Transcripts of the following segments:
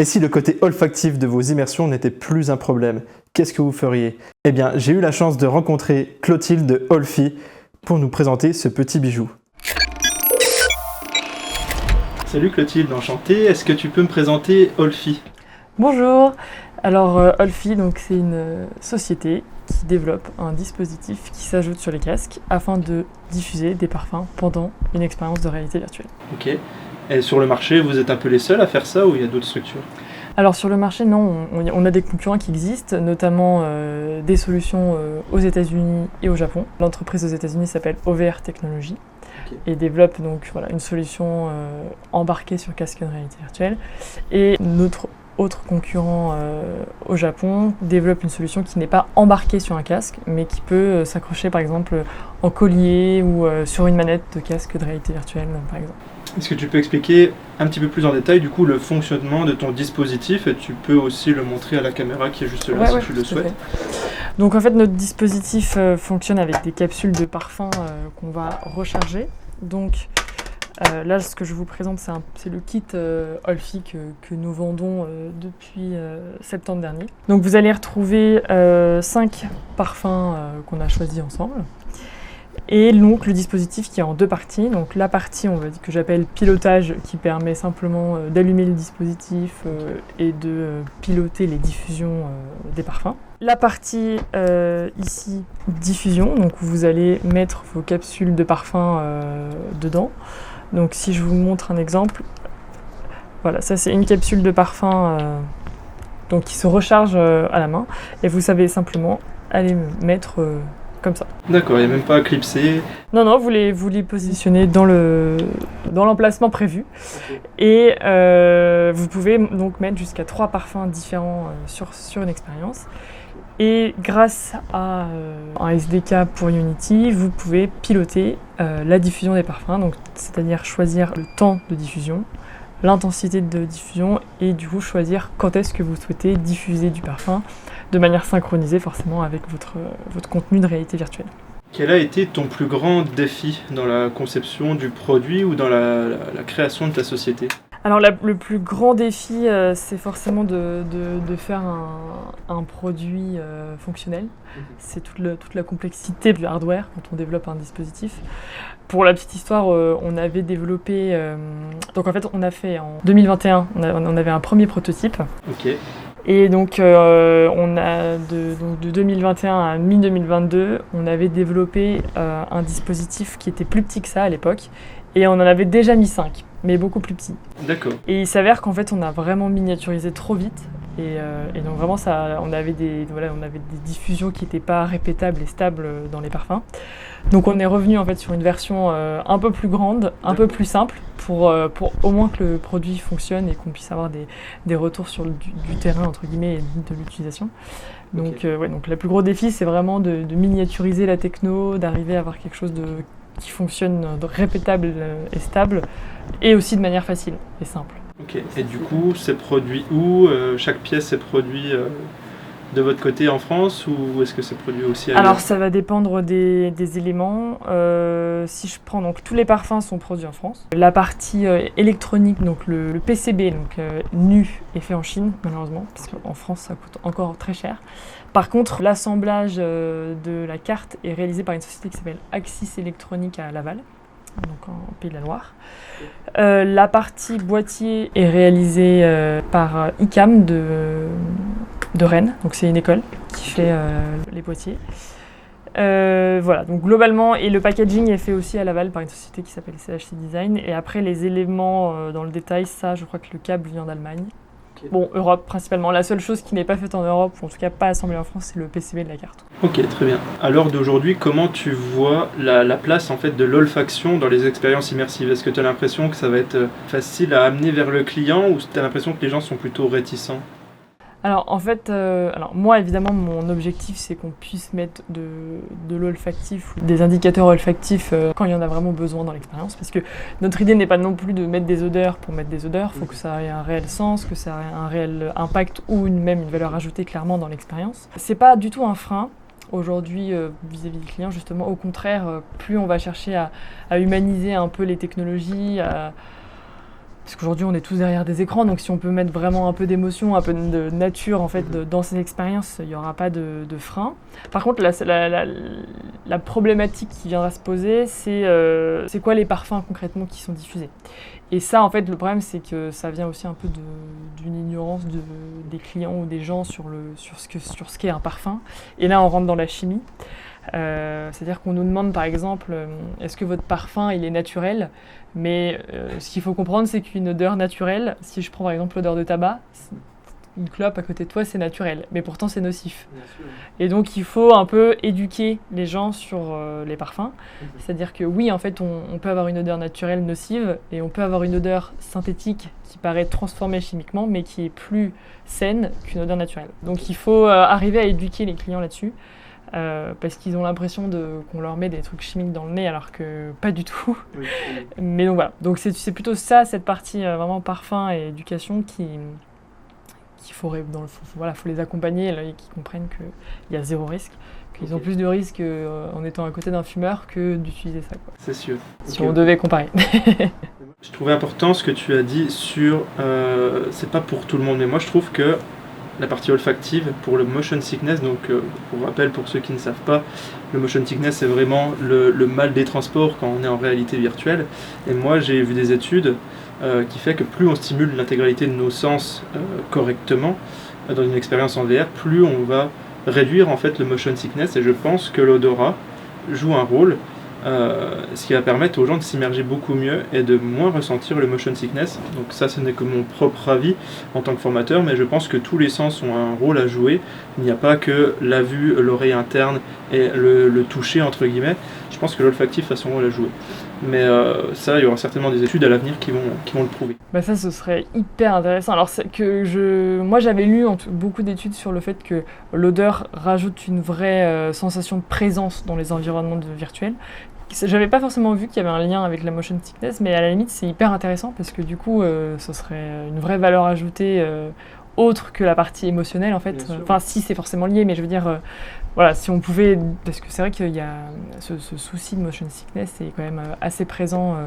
Et si le côté olfactif de vos immersions n'était plus un problème, qu'est-ce que vous feriez? Eh bien, j'ai eu la chance de rencontrer Clotilde de Olfi pour nous présenter ce petit bijou. Salut Clotilde, enchanté. Est-ce que tu peux me présenter Olfi? Bonjour. Alors Olfi, donc c'est une société qui développe un dispositif qui s'ajoute sur les casques afin de diffuser des parfums pendant une expérience de réalité virtuelle. Ok. Et sur le marché, vous êtes un peu les seuls à faire ça ou il y a d'autres structures? Alors sur le marché, non, on a des concurrents qui existent, notamment des solutions aux États-Unis et au Japon. L'entreprise aux États-Unis s'appelle OVR Technologies et développe donc une solution embarquée sur casque de réalité virtuelle. Et notre autre concurrent au Japon développe une solution qui n'est pas embarquée sur un casque, mais qui peut s'accrocher par exemple en collier ou sur une manette de casque de réalité virtuelle par exemple. Est-ce que tu peux expliquer un petit peu plus en détail du coup le fonctionnement de ton dispositif et tu peux aussi le montrer à la caméra qui est juste là si tu le souhaites. Donc en fait notre dispositif fonctionne avec des capsules de parfum qu'on va recharger. Donc là ce que je vous présente c'est le kit Olfi que nous vendons depuis septembre dernier. Donc vous allez retrouver 5 parfums qu'on a choisis ensemble. Et donc le dispositif qui est en 2 parties. Donc la partie que j'appelle pilotage qui permet simplement d'allumer le dispositif et de piloter les diffusions des parfums. La partie ici diffusion, donc vous allez mettre vos capsules de parfum dedans. Donc si je vous montre un exemple, voilà, ça c'est une capsule de parfum donc qui se recharge à la main et vous savez simplement aller mettre comme ça. D'accord, il n'y a même pas à clipser. Non, vous les positionnez dans l'emplacement prévu. Okay. Et vous pouvez donc mettre jusqu'à 3 parfums différents sur une expérience. Et grâce à un SDK pour Unity, vous pouvez piloter la diffusion des parfums, donc c'est-à-dire choisir le temps de diffusion, l'intensité de diffusion et du coup choisir quand est-ce que vous souhaitez diffuser du parfum de manière synchronisée forcément avec votre contenu de réalité virtuelle. Quel a été ton plus grand défi dans la conception du produit ou dans la création de ta société? Alors le plus grand défi, c'est forcément de faire un produit fonctionnel. C'est toute la complexité du hardware quand on développe un dispositif. Pour la petite histoire, on avait développé... donc en fait, on a fait en 2021, on avait un premier prototype. Ok. Et donc, de 2021 à mi-2022, on avait développé un dispositif qui était plus petit que ça à l'époque. Et on en avait déjà mis 5, mais beaucoup plus petits. D'accord. Et il s'avère qu'en fait, on a vraiment miniaturisé trop vite. Et donc vraiment, on avait des diffusions qui n'étaient pas répétables et stables dans les parfums. Donc on est revenu en fait sur une version un peu plus grande, un peu plus simple, pour au moins que le produit fonctionne et qu'on puisse avoir des retours sur du terrain entre guillemets et de l'utilisation. Donc, okay. Donc le plus gros défi, c'est vraiment de miniaturiser la techno, d'arriver à avoir quelque chose qui fonctionne répétable et stable, et aussi de manière facile et simple. Ok, et du coup, c'est produit où? Chaque pièce est produite de votre côté en France ou est-ce que c'est produit aussi ailleurs? Alors ça va dépendre des éléments. Si je prends, donc tous les parfums sont produits en France. La partie électronique, donc le PCB, nu, est fait en Chine malheureusement, parce qu'en France ça coûte encore très cher. Par contre, l'assemblage de la carte est réalisé par une société qui s'appelle Axis Électronique à Laval, donc en Pays de la Loire. La partie boîtier est réalisée par ICAM de Rennes, donc c'est une école qui fait les boîtiers. Voilà, donc globalement, et le packaging est fait aussi à Laval par une société qui s'appelle CHC Design. Et après, les éléments dans le détail, ça, je crois que le câble vient d'Allemagne. Okay. Bon, Europe principalement. La seule chose qui n'est pas faite en Europe, ou en tout cas pas assemblée en France, c'est le PCB de la carte. Ok, très bien. À l'heure d'aujourd'hui, comment tu vois la place en fait de l'olfaction dans les expériences immersives? Est-ce que tu as l'impression que ça va être facile à amener vers le client ou tu as l'impression que les gens sont plutôt réticents? Alors en fait, moi évidemment mon objectif c'est qu'on puisse mettre de l'olfactif ou des indicateurs olfactifs quand il y en a vraiment besoin dans l'expérience, parce que notre idée n'est pas non plus de mettre des odeurs pour mettre des odeurs, il faut que ça ait un réel sens, que ça ait un réel impact ou même une valeur ajoutée clairement dans l'expérience. C'est pas du tout un frein aujourd'hui vis-à-vis du client, justement au contraire, plus on va chercher à humaniser un peu les technologies, Parce qu'aujourd'hui, on est tous derrière des écrans, donc si on peut mettre vraiment un peu d'émotion, un peu de nature en fait, dans ces expériences, il n'y aura pas de frein. Par contre, la problématique qui viendra se poser, c'est quoi les parfums concrètement qui sont diffusés. Et ça, en fait, le problème, c'est que ça vient aussi un peu d'une ignorance des clients ou des gens sur ce qu'est un parfum. Et là, on rentre dans la chimie. C'est-à-dire qu'on nous demande par exemple est-ce que votre parfum il est naturel, mais ce qu'il faut comprendre c'est qu'une odeur naturelle, si je prends par exemple l'odeur de tabac, une clope à côté de toi c'est naturel, mais pourtant c'est nocif. Et donc il faut un peu éduquer les gens sur les parfums, c'est-à-dire que oui en fait on peut avoir une odeur naturelle nocive et on peut avoir une odeur synthétique qui paraît transformée chimiquement mais qui est plus saine qu'une odeur naturelle. Donc il faut arriver à éduquer les clients là-dessus. Parce qu'ils ont l'impression qu'on leur met des trucs chimiques dans le nez alors que pas du tout. Oui. Mais donc voilà, donc c'est plutôt ça, cette partie vraiment parfum et éducation qu'il faut faut les accompagner et qu'ils comprennent qu'il y a zéro risque, qu'ils ont plus de risques en étant à côté d'un fumeur que d'utiliser ça, quoi. C'est sûr. Si on devait comparer. Je trouvais important ce que tu as dit sur c'est pas pour tout le monde, mais moi je trouve que la partie olfactive pour le motion sickness, donc pour rappel pour ceux qui ne savent pas, le motion sickness c'est vraiment le mal des transports quand on est en réalité virtuelle. Et moi j'ai vu des études qui fait que plus on stimule l'intégralité de nos sens correctement dans une expérience en VR, plus on va réduire en fait le motion sickness. Et je pense que l'odorat joue un rôle. Ce qui va permettre aux gens de s'immerger beaucoup mieux et de moins ressentir le motion sickness. Donc ça, ce n'est que mon propre avis en tant que formateur, mais je pense que tous les sens ont un rôle à jouer. Il n'y a pas que la vue, l'oreille interne et le toucher, entre guillemets. Je pense que l'olfactif a son rôle à jouer. Mais ça, il y aura certainement des études à l'avenir qui vont le prouver. Bah ça, ce serait hyper intéressant. Alors moi, j'avais lu beaucoup d'études sur le fait que l'odeur rajoute une vraie sensation de présence dans les environnements virtuels. J'avais pas forcément vu qu'il y avait un lien avec la motion sickness, mais à la limite, c'est hyper intéressant parce que du coup, ce serait une vraie valeur ajoutée autre que la partie émotionnelle en fait. Enfin, si c'est forcément lié, mais je veux dire, voilà, si on pouvait, parce que c'est vrai qu'il y a ce souci de motion sickness, c'est quand même assez présent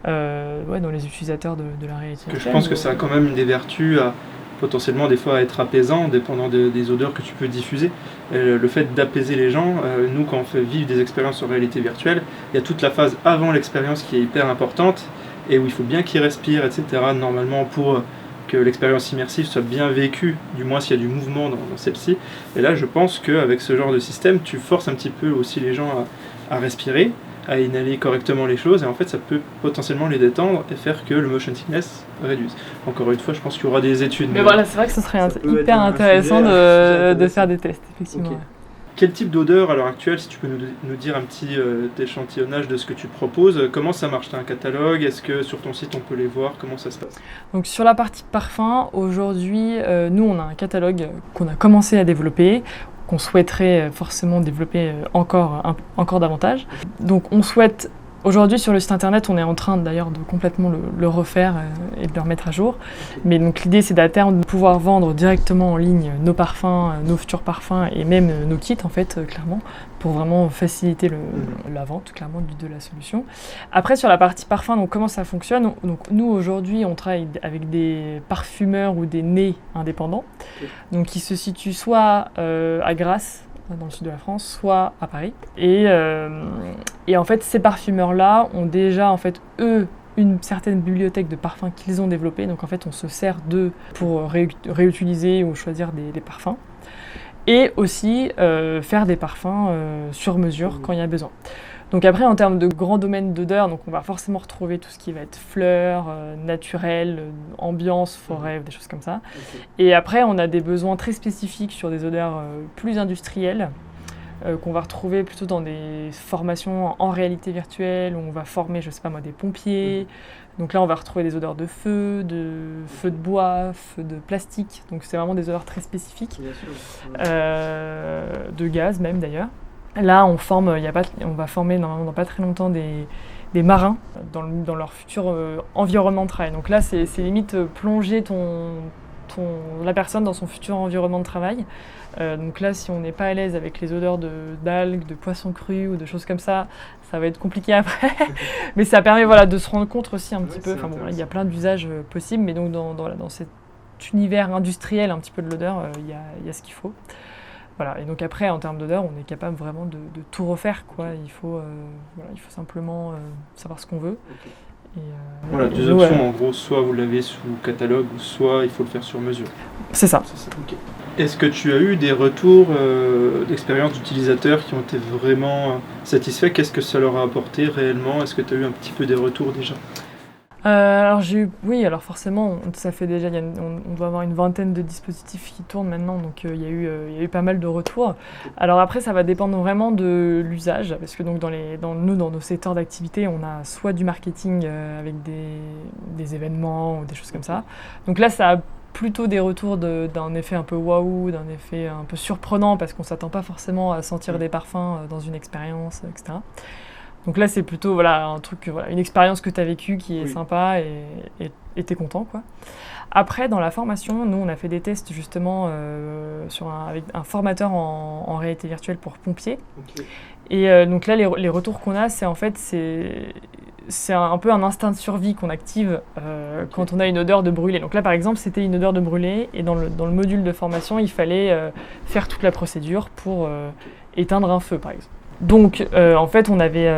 dans les utilisateurs de la réalité. Je pense que ça a quand même une des vertus à potentiellement des fois à être apaisant, dépendant des odeurs que tu peux diffuser. Le fait d'apaiser les gens, nous quand on fait vivre des expériences en réalité virtuelle, il y a toute la phase avant l'expérience qui est hyper importante et où il faut bien qu'ils respirent, etc. normalement pour que l'expérience immersive soit bien vécue, du moins s'il y a du mouvement dans celle-ci. Et là je pense qu'avec ce genre de système, tu forces un petit peu aussi les gens à respirer, à inhaler correctement les choses, et en fait ça peut potentiellement les détendre et faire que le motion sickness réduise. Encore une fois, je pense qu'il y aura des études. Mais voilà, c'est vrai que ce serait hyper intéressant de faire des tests, effectivement. Okay. Quel type d'odeur à l'heure actuelle, si tu peux nous dire un petit échantillonnage de ce que tu proposes, comment ça marche? Tu as un catalogue? Est-ce que sur ton site on peut les voir? Comment ça se passe? Donc sur la partie parfum, aujourd'hui, nous on a un catalogue qu'on a commencé à développer, qu'on souhaiterait forcément développer encore davantage. Donc on souhaite, aujourd'hui sur le site internet, on est en train d'ailleurs de complètement le refaire et de le remettre à jour. Mais donc l'idée c'est d'à terme de pouvoir vendre directement en ligne nos parfums, nos futurs parfums et même nos kits en fait, clairement, pour vraiment faciliter la vente clairement de la solution. Après sur la partie parfum, donc comment ça fonctionne? Donc nous aujourd'hui on travaille avec des parfumeurs ou des nez indépendants, donc qui se situent soit à Grasse, dans le sud de la France, soit à Paris. Et en fait, ces parfumeurs-là ont déjà, en fait, eux, une certaine bibliothèque de parfums qu'ils ont développée. Donc en fait, on se sert d'eux pour réutiliser ou choisir des parfums. Et aussi faire des parfums sur mesure quand il y a besoin. Donc après, en termes de grands domaines d'odeurs, donc on va forcément retrouver tout ce qui va être fleurs, naturel, ambiance, forêt, des choses comme ça. Okay. Et après, on a des besoins très spécifiques sur des odeurs plus industrielles, qu'on va retrouver plutôt dans des formations en réalité virtuelle, où on va former, je sais pas moi, des pompiers. Donc là, on va retrouver des odeurs de feu de bois, feu de plastique. Donc c'est vraiment des odeurs très spécifiques, de gaz même d'ailleurs. Là, on va former normalement dans pas très longtemps des marins dans leur futur environnement de travail. Donc là, c'est limite plonger ton la personne dans son futur environnement de travail. Donc là, si on n'est pas à l'aise avec les odeurs d'algues, de poissons crus ou de choses comme ça va être compliqué après. Mais ça permet de se rendre compte aussi un petit peu. Enfin, il y a plein d'usages possibles, mais donc dans cet univers industriel un petit peu de l'odeur, il y a ce qu'il faut. Voilà. Et donc après, en termes d'odeur, on est capable vraiment de tout refaire, quoi. Il faut simplement savoir ce qu'on veut. Voilà, deux options en gros, soit vous l'avez sous catalogue, ou soit il faut le faire sur mesure. C'est ça. Okay. Est-ce que tu as eu des retours d'expérience d'utilisateurs qui ont été vraiment satisfaits? Qu'est-ce que ça leur a apporté réellement? Est-ce que tu as eu un petit peu des retours déjà? Alors alors forcément, ça fait déjà, on doit avoir une vingtaine de dispositifs qui tournent maintenant, donc il y a eu pas mal de retours. Alors après, ça va dépendre vraiment de l'usage, parce que donc dans nos secteurs d'activité, on a soit du marketing avec des événements ou des choses comme ça. Donc là, ça a plutôt des retours d'un effet un peu waouh, d'un effet un peu surprenant, parce qu'on ne s'attend pas forcément à sentir des parfums dans une expérience, etc. Donc là, c'est plutôt un truc, une expérience que tu as vécue qui est sympa et tu es content, quoi. Après, dans la formation, nous, on a fait des tests justement avec un formateur en réalité virtuelle pour pompiers. Okay. Et donc là, les retours qu'on a, c'est un peu un instinct de survie qu'on active quand on a une odeur de brûlé. Donc là, par exemple, c'était une odeur de brûlé et dans le module de formation, il fallait faire toute la procédure pour éteindre un feu, par exemple. Donc, en fait, on avait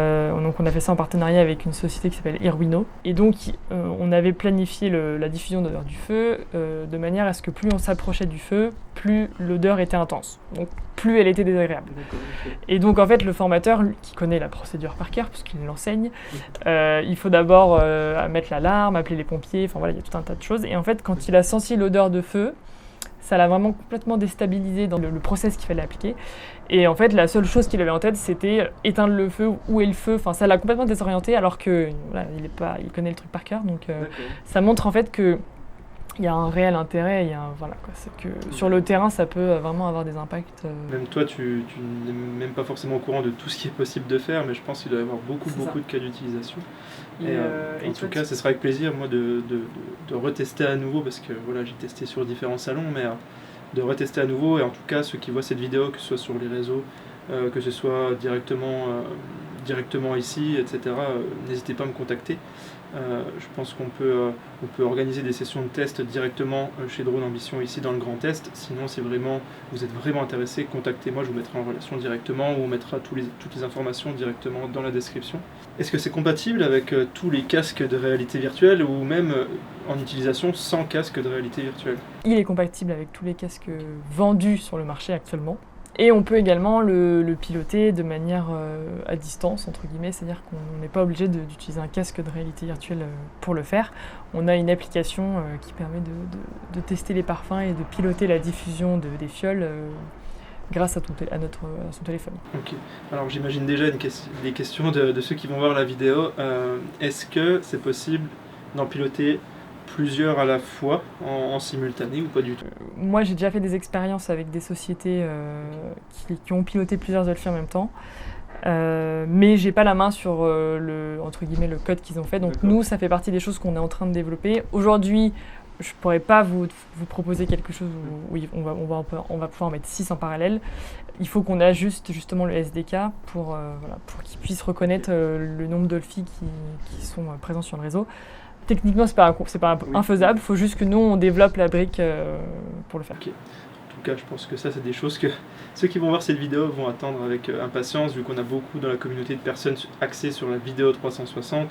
fait ça en partenariat avec une société qui s'appelle Irwino. Et donc, on avait planifié la diffusion d'odeur du feu de manière à ce que plus on s'approchait du feu, plus l'odeur était intense. Donc, plus elle était désagréable. Et donc, en fait, le formateur, qui connaît la procédure par cœur, puisqu'il l'enseigne, il faut d'abord mettre l'alarme, appeler les pompiers, enfin voilà, il y a tout un tas de choses. Et en fait, quand il a senti l'odeur de feu, ça l'a vraiment complètement déstabilisé dans le process qu'il fallait appliquer. Et en fait, la seule chose qu'il avait en tête, c'était éteindre le feu, où est le feu. Enfin, ça l'a complètement désorienté, alors que il connaît le truc par cœur. Donc, ça montre en fait que il y a un réel intérêt. C'est que sur le terrain, ça peut vraiment avoir des impacts. Même toi, tu n'es même pas forcément au courant de tout ce qui est possible de faire, mais je pense qu'il doit y avoir beaucoup de cas d'utilisation. En tout cas, ce sera avec plaisir, moi, de retester à nouveau, parce que j'ai testé sur différents salons, mais de retester à nouveau. Et en tout cas, ceux qui voient cette vidéo, que ce soit sur les réseaux, que ce soit directement ici, etc., n'hésitez pas à me contacter. Je pense qu'on peut organiser des sessions de test directement chez Drone Ambition ici dans le Grand Est. Sinon, si vraiment vous êtes vraiment intéressé, contactez-moi, je vous mettrai en relation directement ou on mettra toutes les informations directement dans la description. Est-ce que c'est compatible avec tous les casques de réalité virtuelle ou même en utilisation sans casque de réalité virtuelle? Il est compatible avec tous les casques vendus sur le marché actuellement. Et on peut également le piloter de manière à distance, entre guillemets, c'est-à-dire qu'on n'est pas obligé d'utiliser un casque de réalité virtuelle pour le faire. On a une application qui permet de tester les parfums et de piloter la diffusion des fioles grâce à son téléphone. Ok, alors j'imagine déjà des questions de ceux qui vont voir la vidéo. Est-ce que c'est possible d'en piloter plusieurs à la fois en simultané ou pas du tout? Moi, j'ai déjà fait des expériences avec des sociétés qui ont piloté plusieurs Olfi en même temps, mais j'ai pas la main sur entre guillemets le code qu'ils ont fait. Donc nous, ça fait partie des choses qu'on est en train de développer. Aujourd'hui, je pourrais pas vous proposer quelque chose où on va pouvoir en mettre 6 en parallèle. Il faut qu'on ajuste justement le SDK pour qu'ils puissent reconnaître le nombre d'Olfi qui sont présents sur le réseau. Techniquement, c'est pas infaisable, il faut juste que nous, on développe la brique pour le faire. Okay. En tout cas, je pense que ça, c'est des choses que ceux qui vont voir cette vidéo vont attendre avec impatience, vu qu'on a beaucoup dans la communauté de personnes axées sur la vidéo 360,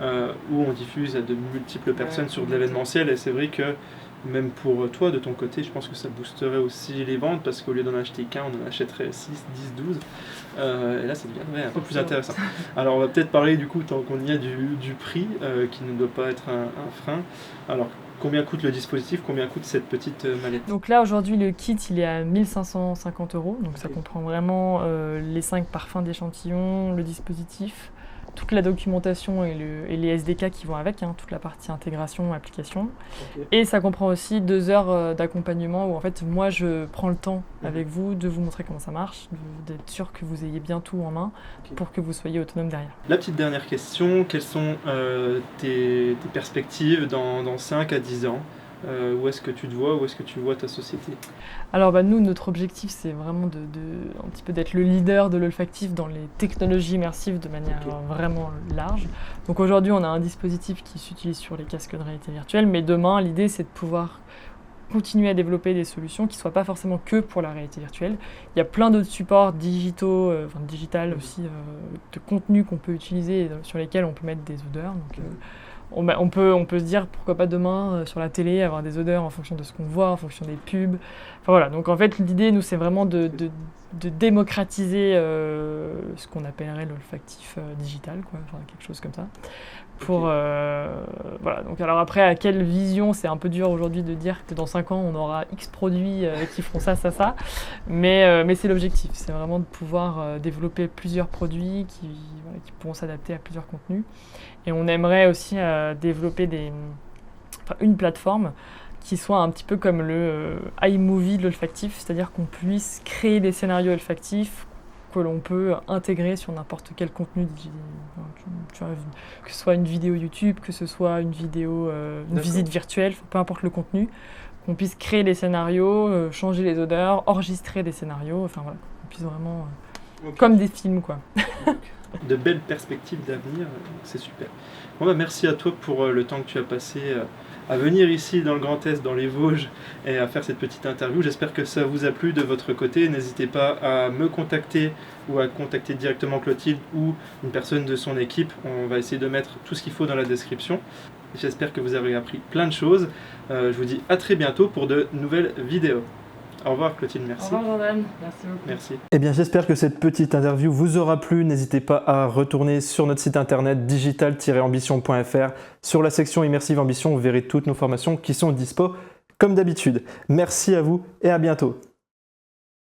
où on diffuse à de multiples personnes sur de l'événementiel, et c'est vrai que même pour toi, de ton côté, je pense que ça boosterait aussi les ventes, parce qu'au lieu d'en acheter qu'un, on en achèterait 6, 10, 12. Et là, ça deviendrait un peu plus intéressant. Alors, on va peut-être parler, du coup, tant qu'on y a, du prix, qui ne doit pas être un frein. Alors, combien coûte le dispositif? Combien coûte cette petite mallette? Donc là, aujourd'hui, le kit, il est à 1 550 €. Donc ça comprend vraiment les 5 parfums d'échantillon, le dispositif, toute la documentation et les SDK qui vont avec, toute la partie intégration, application. Okay. Et ça comprend aussi 2 heures d'accompagnement où en fait moi je prends le temps avec vous de vous montrer comment ça marche, d'être sûr que vous ayez bien tout en main pour que vous soyez autonome derrière. La petite dernière question, quelles sont tes perspectives dans 5 à 10 ans Où est-ce que tu te vois, où est-ce que tu vois ta société? Alors nous, notre objectif, c'est vraiment un petit peu d'être le leader de l'olfactif dans les technologies immersives de manière vraiment large. Donc aujourd'hui, on a un dispositif qui s'utilise sur les casques de réalité virtuelle, mais demain, l'idée, c'est de pouvoir continuer à développer des solutions qui ne soient pas forcément que pour la réalité virtuelle. Il y a plein d'autres supports digitaux, digital aussi, de contenu qu'on peut utiliser et sur lesquels on peut mettre des odeurs. Donc, on peut se dire pourquoi pas demain sur la télé avoir des odeurs en fonction de ce qu'on voit, en fonction des pubs. Enfin voilà, donc en fait l'idée nous c'est vraiment de démocratiser ce qu'on appellerait l'olfactif digital, quoi, enfin quelque chose comme ça. Pour voilà, donc alors après à quelle vision, c'est un peu dur aujourd'hui de dire que dans 5 ans on aura X produits qui feront ça, mais c'est l'objectif, c'est vraiment de pouvoir développer plusieurs produits qui pourront s'adapter à plusieurs contenus. Et on aimerait aussi développer une plateforme qui soit un petit peu comme le iMovie de l'olfactif, c'est-à-dire qu'on puisse créer des scénarios olfactifs que l'on peut intégrer sur n'importe quel contenu, que ce soit une vidéo YouTube, que ce soit une vidéo, une visite virtuelle, peu importe le contenu, qu'on puisse créer des scénarios, changer les odeurs, enregistrer des scénarios, enfin voilà, qu'on puisse vraiment, comme des films, quoi. De belles perspectives d'avenir, c'est super. Bon, merci à toi pour le temps que tu as passé à venir ici dans le Grand Est, dans les Vosges, et à faire cette petite interview. J'espère que ça vous a plu de votre côté. N'hésitez pas à me contacter ou à contacter directement Clotilde ou une personne de son équipe. On va essayer de mettre tout ce qu'il faut dans la description. J'espère que vous avez appris plein de choses. Je vous dis à très bientôt pour de nouvelles vidéos. Au revoir Clotilde, merci. Au revoir Jordan, merci beaucoup. Merci. Eh bien j'espère que cette petite interview vous aura plu. N'hésitez pas à retourner sur notre site internet digital-ambition.fr. Sur la section Immersive Ambition, vous verrez toutes nos formations qui sont dispo comme d'habitude. Merci à vous et à bientôt.